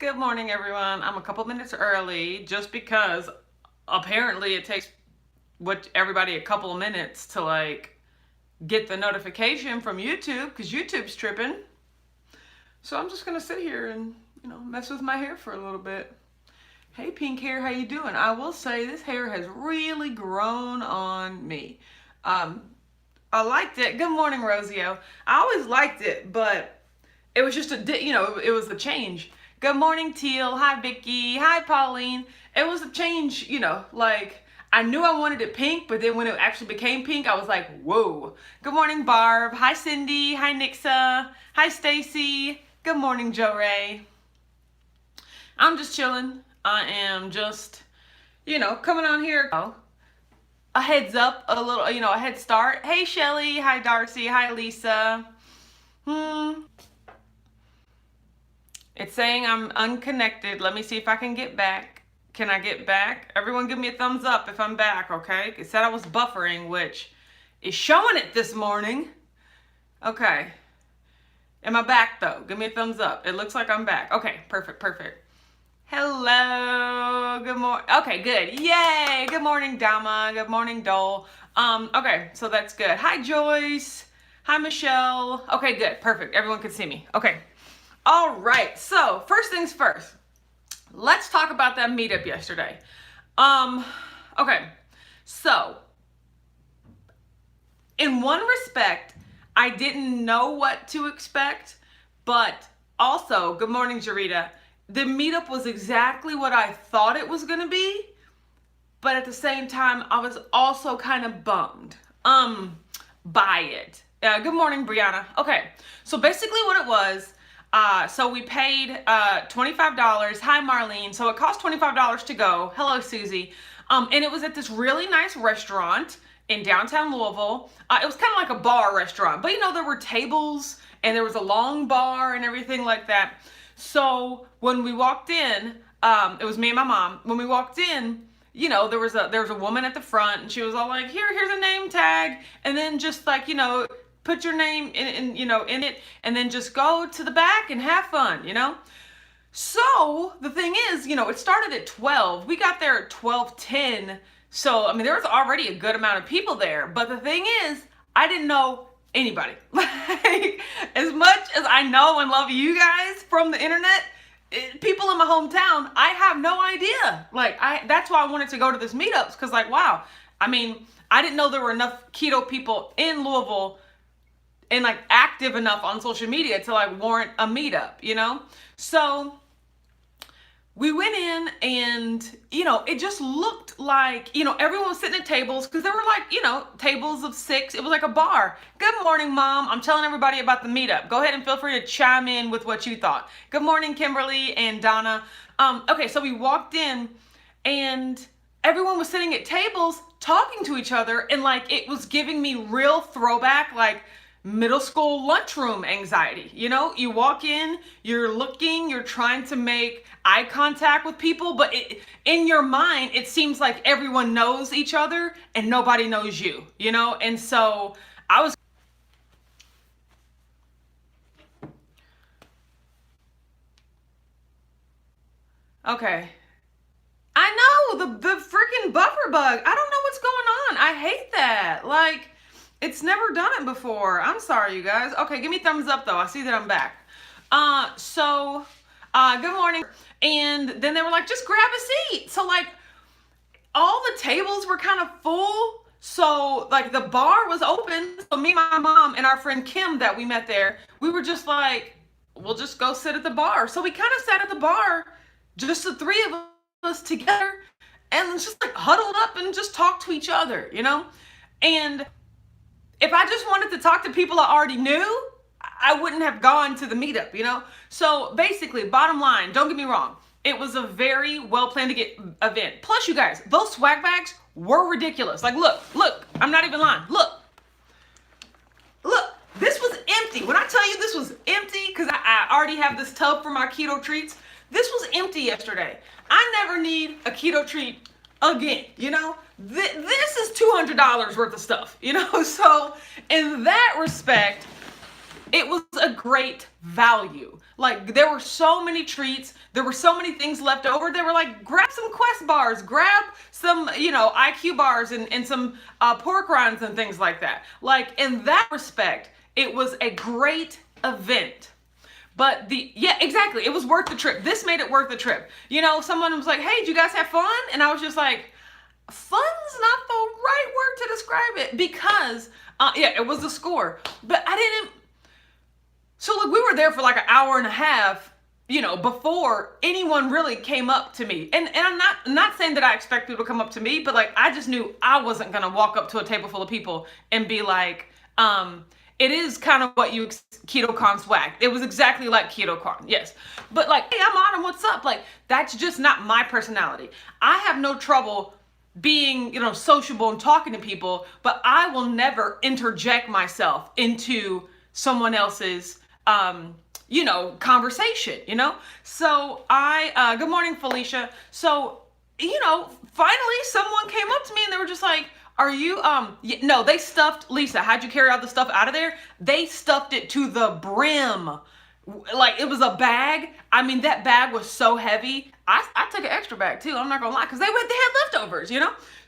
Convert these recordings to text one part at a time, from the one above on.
Good morning, everyone. I'm a couple minutes early just because apparently it takes everybody a couple of minutes to get the notification from YouTube because YouTube's tripping. So I'm just gonna sit here and mess with my hair for a little bit. Hey, pink hair, how you doing? I will say this hair has really grown on me. Um, I liked it. Good morning, Rosio. I always liked it, but it was just it was the change. Good morning, Teal. Hi, Vicky. Hi, Pauline. It was a change, I knew I wanted it pink, but then when it actually became pink, I was like, whoa. Good morning, Barb. Hi, Cindy. Hi, Nixa. Hi, Stacy. Good morning, Joe Ray. I'm just chilling. I am just, coming on here. A heads up, a little, a head start. Hey, Shelly. Hi, Darcy. Hi, Lisa. It's saying I'm unconnected. Let me see if I can get back. Can I get back? Everyone give me a thumbs up if I'm back, okay? It said I was buffering, which is showing it this morning. Okay. Am I back, though? Give me a thumbs up. It looks like I'm back. Okay, perfect. Hello. Good morning. Okay, good. Yay. Good morning, Dama. Good morning, Dole. Okay, so that's good. Hi, Joyce. Hi, Michelle. Okay, good. Perfect. Everyone can see me. Okay. All right, so first things first, let's talk about that meetup yesterday. Okay, so in one respect, I didn't know what to expect, but also, good morning, Jarita. The meetup was exactly what I thought it was gonna be, but at the same time, I was also kind of bummed, by it. Good morning, Brianna. Okay, so basically what it was, so we paid $25. Hi, Marlene. So it cost $25 to go. Hello, Susie. And it was at this really nice restaurant in downtown Louisville. It was kind of like a bar restaurant, but there were tables and there was a long bar and everything like that. So when we walked in, it was me and my mom. When we walked in, there was a woman at the front and she was all like, here's a name tag. And then just put your name in it, and then just go to the back and have fun, So the thing is, it started at 12. We got there at 12:10. So, I mean, there was already a good amount of people there. But the thing is, I didn't know anybody. Like, as much as I know and love you guys from the internet, people in my hometown, I have no idea. That's why I wanted to go to this meetups, because wow. I mean, I didn't know there were enough keto people in Louisville and active enough on social media to warrant a meetup, So we went in and, it just looked like, everyone was sitting at tables because there were tables of 6. It was like a bar. Good morning, Mom. I'm telling everybody about the meetup. Go ahead and feel free to chime in with what you thought. Good morning, Kimberly and Donna. Okay, so we walked in and everyone was sitting at tables talking to each other, and it was giving me real throwback, middle school lunchroom anxiety. You walk in, you're looking, you're trying to make eye contact with people, but in your mind, it seems like everyone knows each other and nobody knows you, And so I was... Okay. I know, the freaking buffer bug. I don't know what's going on. I hate that. It's never done it before. I'm sorry, you guys. Okay, give me thumbs up, though. I see that I'm back. Good morning. And then they were like, just grab a seat. So, all the tables were kind of full. So, the bar was open. So, me, my mom, and our friend Kim that we met there, we were just like, we'll just go sit at the bar. So, we kind of sat at the bar, just the 3 of us together, and just huddled up and just talked to each other, And if I just wanted to talk to people I already knew, I wouldn't have gone to the meetup, So basically, bottom line, don't get me wrong, it was a very well planned event. Plus, you guys, those swag bags were ridiculous. Look, I'm not even lying. Look, this was empty. When I tell you this was empty, because I already have this tub for my keto treats, this was empty yesterday. I never need a keto treat again, This is $200 worth of stuff, So in that respect, it was a great value. Like, there were so many treats, there were so many things left over. They were like, grab some Quest bars, grab some, IQ bars and some pork rinds and things like that. Like, in that respect, it was a great event. But yeah, exactly. It was worth the trip. This made it worth the trip. Someone was like, hey, did you guys have fun? And I was just like, fun's not the right word to describe it, because, it was a score. But I didn't. So look, we were there for like an hour and a half, before anyone really came up to me. And I'm not saying that I expect people to come up to me, but like, I just knew I wasn't going to walk up to a table full of people and be like, it is kind of what KetoCon swag. It was exactly like KetoCon, yes. But like, hey, I'm Autumn, what's up? Like, that's just not my personality. I have no trouble being, sociable and talking to people, but I will never interject myself into someone else's, conversation, So good morning, Felicia. So, finally someone came up to me and they were just like, are you, no, they stuffed, Lisa, how'd you carry all the stuff out of there? They stuffed it to the brim. Like, it was a bag. I mean, that bag was so heavy. I took an extra bag too, I'm not gonna lie, because they had leftovers,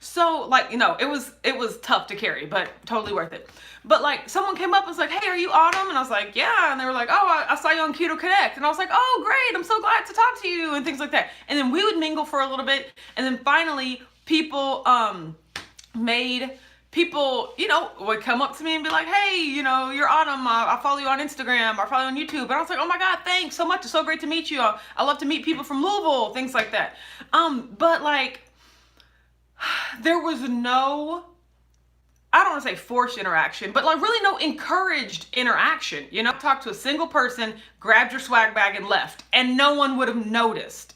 So like, it was tough to carry, but totally worth it. But like, someone came up and was like, hey, are you Autumn? And I was like, yeah. And they were like, oh, I saw you on Keto Connect. And I was like, oh, great, I'm so glad to talk to you, and things like that. And then we would mingle for a little bit. And then finally, people would come up to me and be like, hey, you're Autumn. I follow you on Instagram. I follow you on YouTube. And I was like, oh my God, thanks so much. It's so great to meet you. I love to meet people from Louisville, things like that. But like, there was no, I don't want to say forced interaction, but like really no encouraged interaction. Talked to a single person, grabbed your swag bag and left, and no one would have noticed.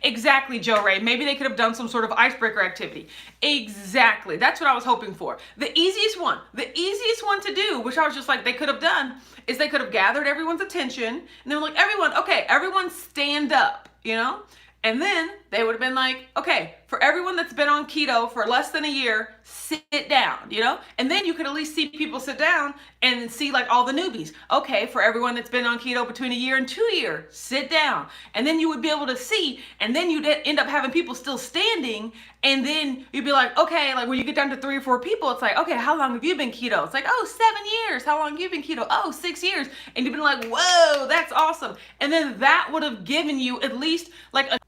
Exactly, Joe Ray. Maybe they could have done some sort of icebreaker activity. Exactly. That's what I was hoping for. The easiest one to do, which I was just like, they could have done, is they could have gathered everyone's attention and they were like, everyone stand up, And then they would have been like, okay, for everyone that's been on keto for less than a year, sit down, And then you could at least see people sit down and see like all the newbies. Okay, for everyone that's been on keto between a year and 2 years, sit down. And then you would be able to see, and then you'd end up having people still standing, and then you'd be like, okay, like when you get down to 3 or 4 people, it's like, okay, how long have you been keto? It's like, oh, 7 years. How long have you been keto? Oh, 6 years. And you'd be like, whoa, that's awesome. And then that would have given you at least like a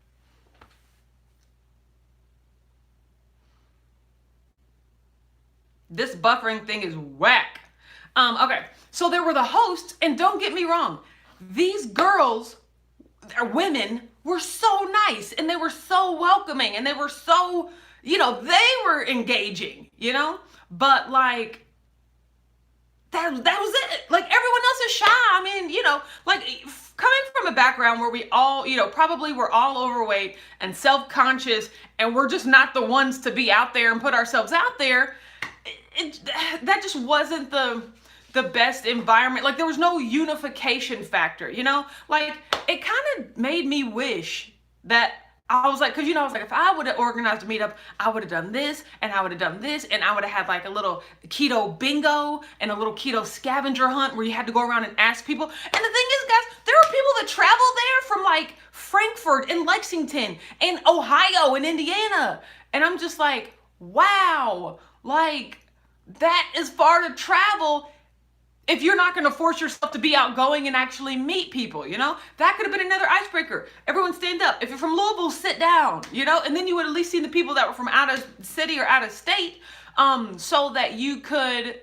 This buffering thing is whack. Okay, so there were the hosts, and don't get me wrong, these girls, or women, were so nice, and they were so welcoming, and they were so, they were engaging, but like, that was it. Like, everyone else is shy. I mean, like, coming from a background where we all, probably we're all overweight and self-conscious, and we're just not the ones to be out there and put ourselves out there, that just wasn't the best environment. Like, there was no unification factor, like, it kind of made me wish that I was like, because I was like, if I would have organized a meetup, I would have done this, and I would have done this, and I would have had like a little keto bingo and a little keto scavenger hunt where you had to go around and ask people. And the thing is, guys, there are people that travel there from like Frankfurt and Lexington and Ohio and Indiana, and I'm just like, wow, like, that is far to travel if you're not going to force yourself to be outgoing and actually meet people, That could have been another icebreaker. Everyone stand up. If you're from Louisville, sit down, and then you would at least see the people that were from out of city or out of state, so that you could,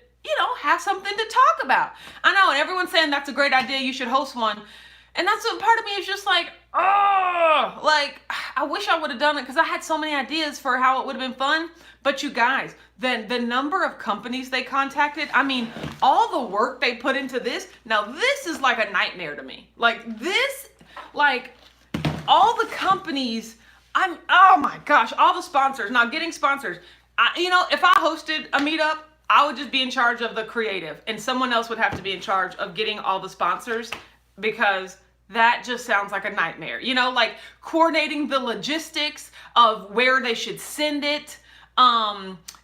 have something to talk about. I know, and everyone's saying that's a great idea, you should host one. And that's what part of me is just like, oh, like, I wish I would have done it, because I had so many ideas for how it would have been fun. But you guys, the number of companies they contacted, I mean, all the work they put into this, now this is like a nightmare to me. Like this, like all the companies, oh my gosh, all the sponsors, now getting sponsors. If I hosted a meetup, I would just be in charge of the creative, and someone else would have to be in charge of getting all the sponsors, because that just sounds like a nightmare. Like coordinating the logistics of where they should send it,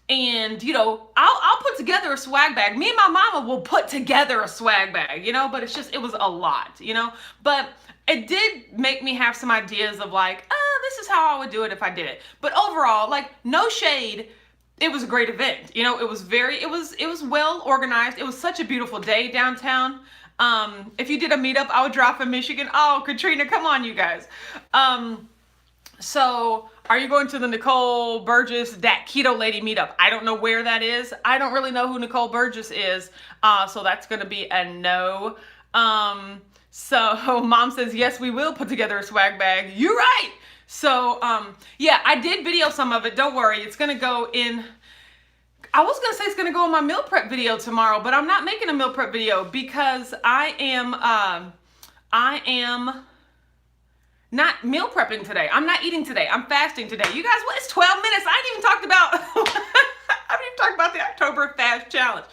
And, you know, I'll put together a swag bag. Me and my mama will put together a swag bag, you know, but it was a lot, you know. But it did make me have some ideas of like, this is how I would do it if I did it. But overall, like, no shade, it was a great event. You know, it was well organized. It was such a beautiful day downtown. If you did a meetup, I would drop in Michigan. Oh, Katrina, come on, you guys. So are you going to the Nicole Burgess, that Keto Lady meetup? I don't know where that is. I don't really know who Nicole Burgess is. So that's going to be a no. So mom says, yes, we will put together a swag bag. You're right. So, yeah, I did video some of it. Don't worry. It's going to go in. I was going to say it's going to go in my meal prep video tomorrow, but I'm not making a meal prep video because I am not meal prepping today. I'm not eating today. I'm fasting today. You guys, what? It's 12 minutes. I haven't even talked about the October fast challenge.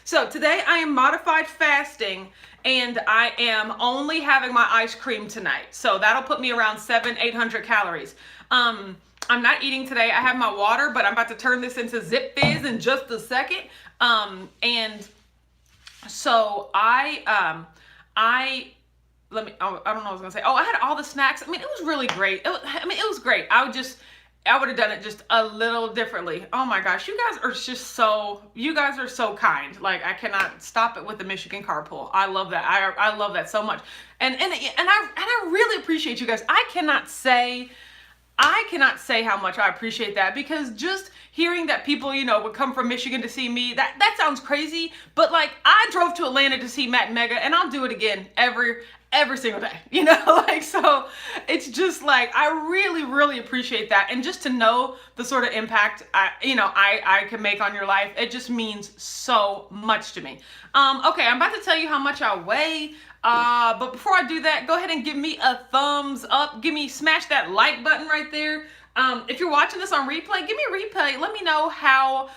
So today I am modified fasting and I am only having my ice cream tonight. So that'll put me around 700-800 calories. I'm not eating today. I have my water, but I'm about to turn this into Zip Fizz in just a second. And so I don't know what I was gonna say. Oh, I had all the snacks. I mean, it was really great. It was great. I would have done it just a little differently. Oh my gosh, you guys are so kind. Like, I cannot stop it with the Michigan carpool. I love that. I love that so much. And I really appreciate you guys. I cannot say how much I appreciate that, because just hearing that people, you know, would come from Michigan to see me, that sounds crazy, but like, I drove to Atlanta to see Matt and Mega, and I'll do it again every single day, you know, like, so it's just like, I really, really appreciate that. And just to know the sort of impact I can make on your life, it just means so much to me. Okay, I'm about to tell you how much I weigh. But before I do that, go ahead and give me a thumbs up. Smash that like button right there. If you're watching this on replay, give me a replay. Let me know how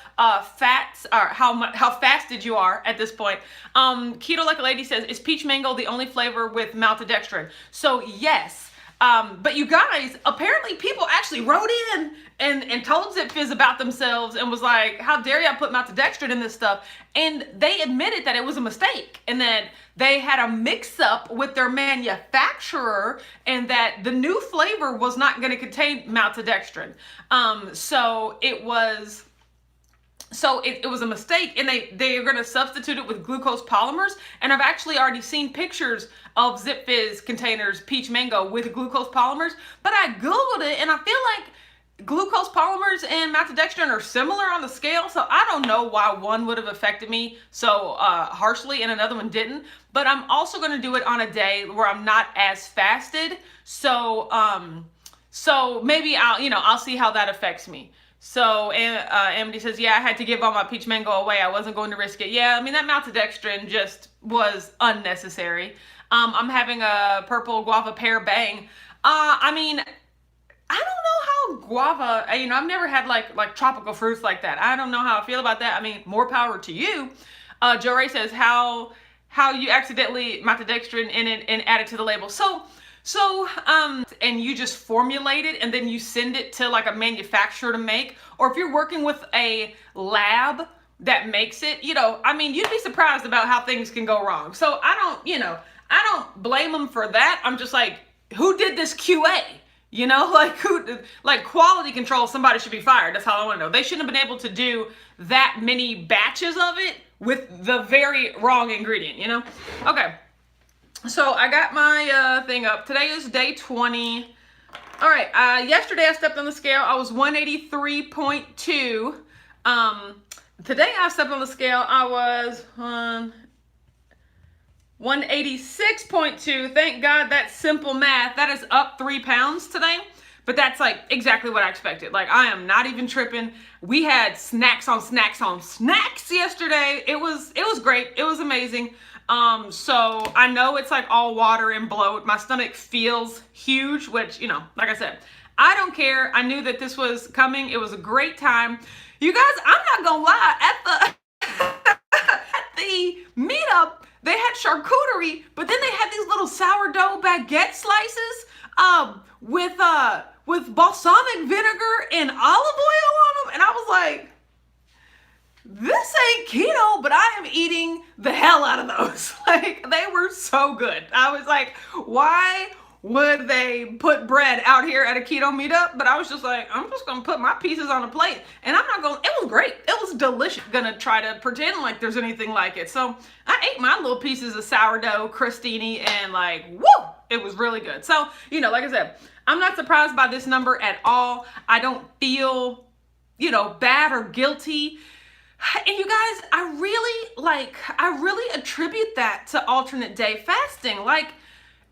fasted you are at this point. Keto Like a Lady says, is peach mango the only flavor with maltodextrin? So yes. But you guys, apparently people actually wrote in and told Zip Fizz about themselves and was like, how dare y'all put maltodextrin in this stuff? And they admitted that it was a mistake and that they had a mix-up with their manufacturer and that the new flavor was not going to contain maltodextrin. So it was a mistake, and they are going to substitute it with glucose polymers. And I've actually already seen pictures of Zip Fizz containers, peach mango, with glucose polymers. But I Googled it, and I feel like glucose polymers and maltodextrin are similar on the scale. So I don't know why one would have affected me so harshly and another one didn't. But I'm also going to do it on a day where I'm not as fasted. So maybe I'll see how that affects me. So Amity says, yeah, I had to give all my peach mango away. I wasn't going to risk it. Yeah, I mean, that maltodextrin just was unnecessary. I'm having a purple guava pear bang. I mean, I don't know how guava, I've never had like tropical fruits like that. I don't know how I feel about that. I mean, more power to you. Joe Ray says, how you accidentally maltodextrin in it and add it to the label. So, and you just formulate it and then you send it to like a manufacturer to make, or if you're working with a lab that makes it, you'd be surprised about how things can go wrong. So I don't blame them for that. I'm just like, who did this QA? Like quality control, somebody should be fired. That's all I want to know. They shouldn't have been able to do that many batches of it with the very wrong ingredient, Okay. So I got my thing up. Today is day 20. All right. Yesterday I stepped on the scale. I was 183.2. Today I stepped on the scale. I was 186.2. Thank God, that's simple math. That is up 3 pounds today. But that's like exactly what I expected. Like, I am not even tripping. We had snacks on snacks on snacks yesterday. It was great. It was amazing. So I know it's like all water and bloat. My stomach feels huge, which, like I said, I don't care. I knew that this was coming. It was a great time. You guys, I'm not gonna lie, at the meetup, they had charcuterie, but then they had these little sourdough baguette slices, with balsamic vinegar and olive oil on them. And I was like, this ain't keto, but I am eating the hell out of those. Like, they were so good. I was like, why would they put bread out here at a keto meetup? But I was just like, I'm just gonna put my pieces on a plate, and I'm not going. It was great. It was delicious. Gonna try to pretend like there's anything like it. So I ate my little pieces of sourdough crostini, and like, woo, it was really good. So, you know, like I said, I'm not surprised by this number at all. I don't feel, you know, bad or guilty. And you guys, I really attribute that to alternate day fasting. Like,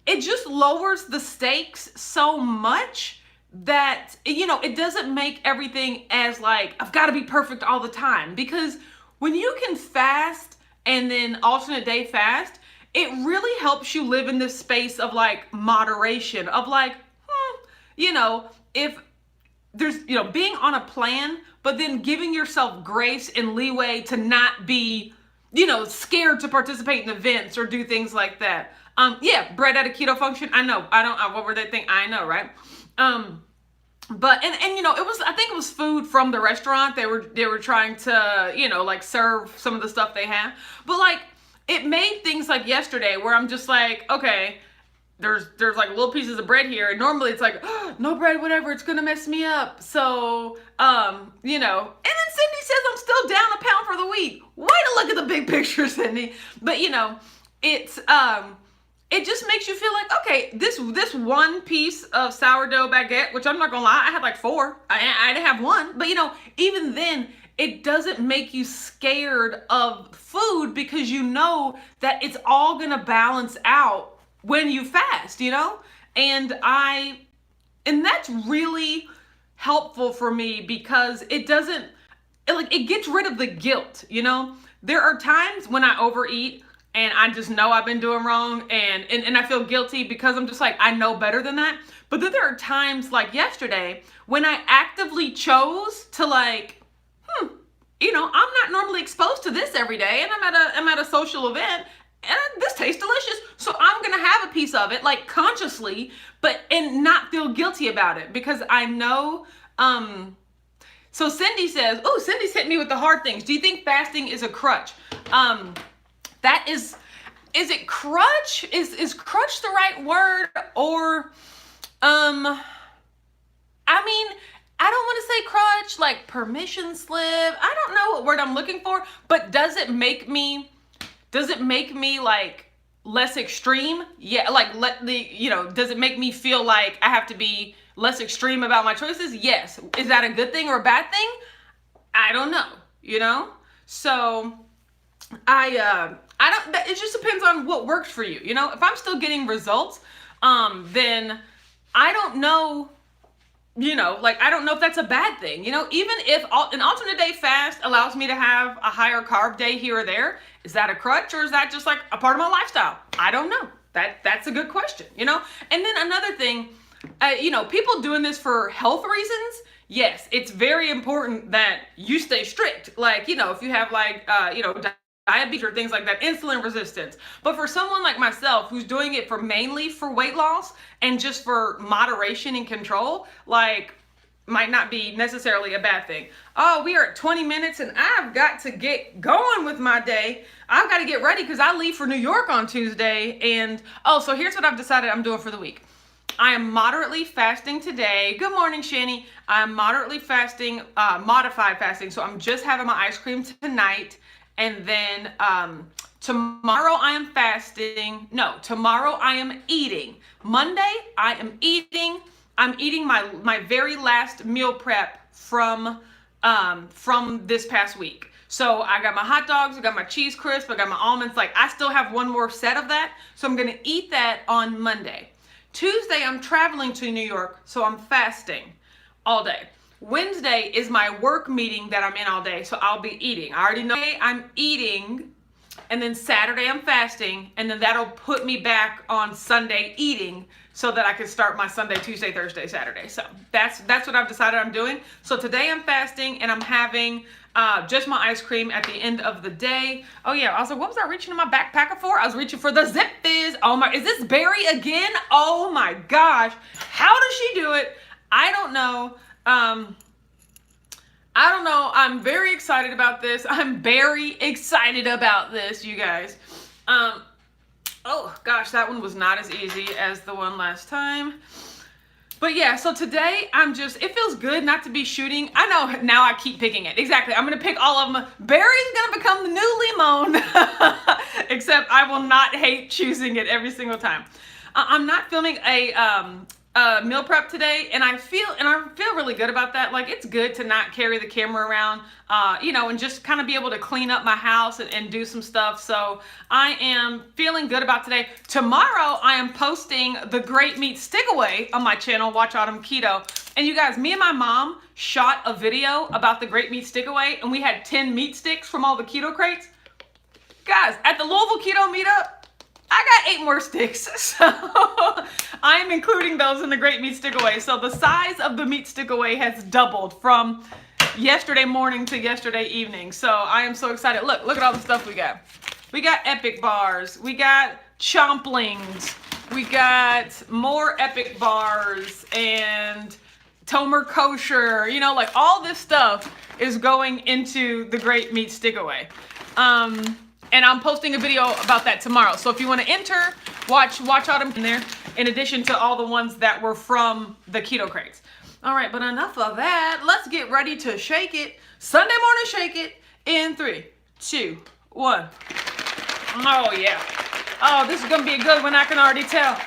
it just lowers the stakes so much that, you know, it doesn't make everything as like, I've got to be perfect all the time. Because when you can fast and then alternate day fast, it really helps you live in this space of like moderation, of like, you know, if there's, you know, being on a plan, but then giving yourself grace and leeway to not be, you know, scared to participate in events or do things like that. Yeah, bread at a keto function. I know. What were they thinking? I know, right? But you know, I think it was food from the restaurant. They were trying to, you know, like serve some of the stuff they have. But like, it made things like yesterday where I'm just like, okay, there's like little pieces of bread here, and normally it's like, oh, no bread, whatever, it's gonna mess me up. So, you know, and then Cindy says I'm still down a pound for the week. Way to look at the big picture, Cindy. But you know, it's it just makes you feel like, okay, this one piece of sourdough baguette, which I'm not gonna lie, I had like 4. I didn't have 1, but you know, even then, it doesn't make you scared of food because you know that it's all gonna balance out when you fast, you know? And that's really helpful for me because it gets rid of the guilt, you know? There are times when I overeat and I just know I've been doing wrong and I feel guilty because I'm just like, I know better than that. But then there are times like yesterday when I actively chose to like, you know, I'm not normally exposed to this every day, and I'm at a social event, and this tastes delicious, so I'm gonna have a piece of it, like consciously, and not feel guilty about it because I know. So Cindy says, oh, Cindy's hit me with the hard things. Do you think fasting is a crutch? That is it crutch? Is crutch the right word? Or, I mean, I don't want to say crutch, like permission slip. I don't know what word I'm looking for, but does it make me like less extreme? Yeah, like does it make me feel like I have to be less extreme about my choices? Yes. Is that a good thing or a bad thing? I don't know, you know? So it just depends on what works for you. You know, if I'm still getting results, then I don't know, you know, like, I don't know if that's a bad thing. You know, even if an alternate day fast allows me to have a higher carb day here or there, is that a crutch or is that just like a part of my lifestyle? I don't know. That's a good question, you know? And then another thing, you know, people doing this for health reasons, yes, it's very important that you stay strict. Like, you know, if you have like, you know, diabetes or things like that, insulin resistance. But for someone like myself who's doing it mainly for weight loss and just for moderation and control, like, might not be necessarily a bad thing. Oh, we are at 20 minutes and I've got to get going with my day. I've got to get ready because I leave for New York on Tuesday. And so here's what I've decided I'm doing for the week. I am moderately fasting today. Good morning, Shani. I'm moderately fasting, modified fasting. So I'm just having my ice cream tonight. And then tomorrow I am fasting. No, tomorrow I am eating. Monday I am eating. I'm eating my very last meal prep from this past week. So I got my hot dogs, I got my cheese crisp, I got my almonds. Like, I still have one more set of that. So I'm gonna eat that on Monday. Tuesday I'm traveling to New York, so I'm fasting all day. Wednesday is my work meeting that I'm in all day, so I'll be eating. I already know I'm eating, and then Saturday I'm fasting, and then that'll put me back on Sunday eating so that I can start my Sunday, Tuesday, Thursday, Saturday. So that's what I've decided I'm doing. So today I'm fasting, and I'm having just my ice cream at the end of the day. Oh yeah, also, what was I reaching in my backpacker for? I was reaching for the Zip Fizz. Oh my, is this Barry again? Oh my gosh, how does she do it? I don't know. I don't know. I'm very excited about this. I'm very excited about this, you guys. Oh gosh, that one was not as easy as the one last time. But yeah, so today it feels good not to be shooting. I know now I keep picking it. Exactly. I'm going to pick all of them. Barry's going to become the new Limon. Except I will not hate choosing it every single time. I'm not filming a meal prep today, and I feel really good about that. Like, it's good to not carry the camera around, and just kind of be able to clean up my house and do some stuff. So I am feeling good about today. Tomorrow I am posting the Great Meat Stick Away on my channel, Watch Autumn Keto. And you guys, me and my mom shot a video about the Great Meat Stick Away, and we had 10 meat sticks from all the keto crates. Guys, at the Louisville Keto Meetup, I got 8 more sticks, so I am including those in the Great Meat Stick Away. So the size of the meat stick away has doubled from yesterday morning to yesterday evening. So I am so excited. Look at all the stuff we got. We got Epic bars. We got chomplings. We got more Epic bars and Tomer kosher. Like all this stuff is going into the Great Meat Stick Away. And I'm posting a video about that tomorrow. So if you want to enter, watch Autumn in there, in addition to all the ones that were from the keto crates. All right, but enough of that. Let's get ready to shake it. Sunday morning shake it in 3, 2, 1. Oh, yeah. Oh, this is going to be a good one. I can already tell.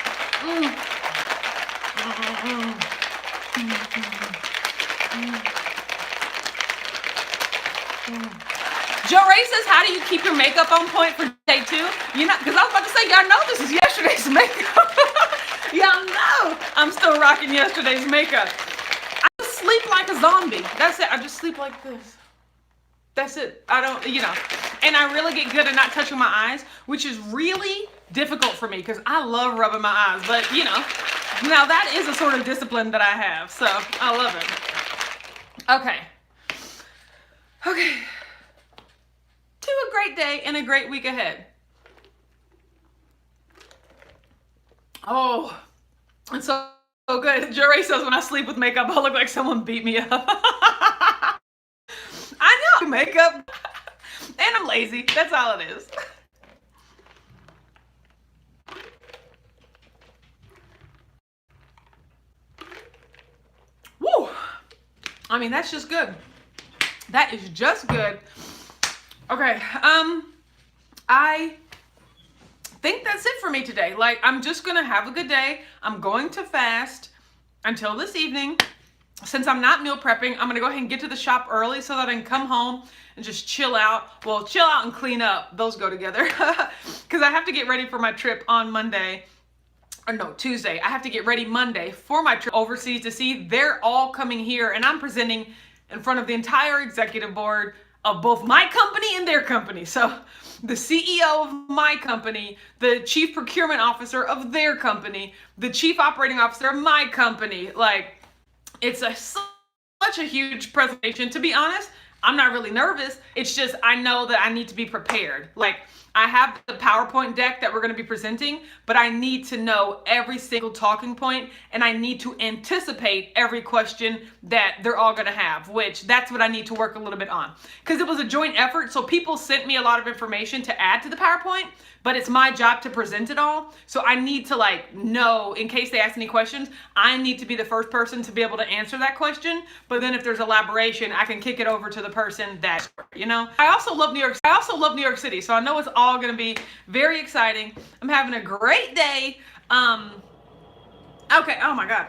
Joe Ray says, how do you keep your makeup on point for day 2? Because I was about to say, y'all know this is yesterday's makeup. Y'all know I'm still rocking yesterday's makeup. I just sleep like a zombie. That's it. I just sleep like this. That's it. I don't, and I really get good at not touching my eyes, which is really difficult for me because I love rubbing my eyes. But, now that is a sort of discipline that I have. So I love it. Okay. To a great day and a great week ahead. Oh, it's so good. Jerry says when I sleep with makeup, I look like someone beat me up. I know, makeup. And I'm lazy. That's all it is. Woo! I mean, that's just good. That is just good. Okay, I think that's it for me today. Like, I'm just gonna have a good day. I'm going to fast until this evening. Since I'm not meal prepping, I'm gonna go ahead and get to the shop early so that I can come home and just chill out. Well, chill out and clean up. Those go together. Because I have to get ready for my trip on Monday. Or no, Tuesday. I have to get ready Monday for my trip overseas to see. They're all coming here, and I'm presenting in front of the entire executive board of both my company and their company. So the CEO of my company, the chief procurement officer of their company, the chief operating officer of my company. Like, it's such a huge presentation. To be honest, I'm not really nervous. It's just I know that I need to be prepared. Like, I have the PowerPoint deck that we're going to be presenting, but I need to know every single talking point, and I need to anticipate every question that they're all going to have, which that's what I need to work a little bit on. Because it was a joint effort, so people sent me a lot of information to add to the PowerPoint, but it's my job to present it all. So I need to know, in case they ask any questions, I need to be the first person to be able to answer that question. But then if there's elaboration, I can kick it over to the person that, I also love New York City. So I know it's all going to be very exciting. I'm having a great day. Okay. Oh my God.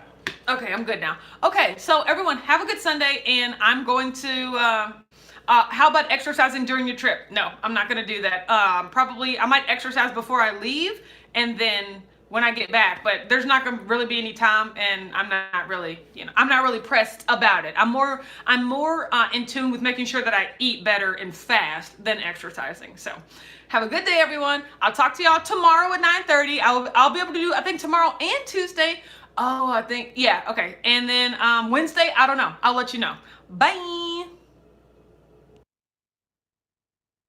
Okay. I'm good now. Okay. So everyone have a good Sunday, and I'm going to, how about exercising during your trip? No, I'm not going to do that. Probably I might exercise before I leave and then when I get back, but there's not going to really be any time, and I'm not really, I'm not really pressed about it. I'm more in tune with making sure that I eat better and fast than exercising. So have a good day, everyone. I'll talk to y'all tomorrow at 9:30. I'll be able to do, I think, tomorrow and Tuesday. Oh, I think, yeah. Okay. And then, Wednesday, I don't know. I'll let you know. Bye.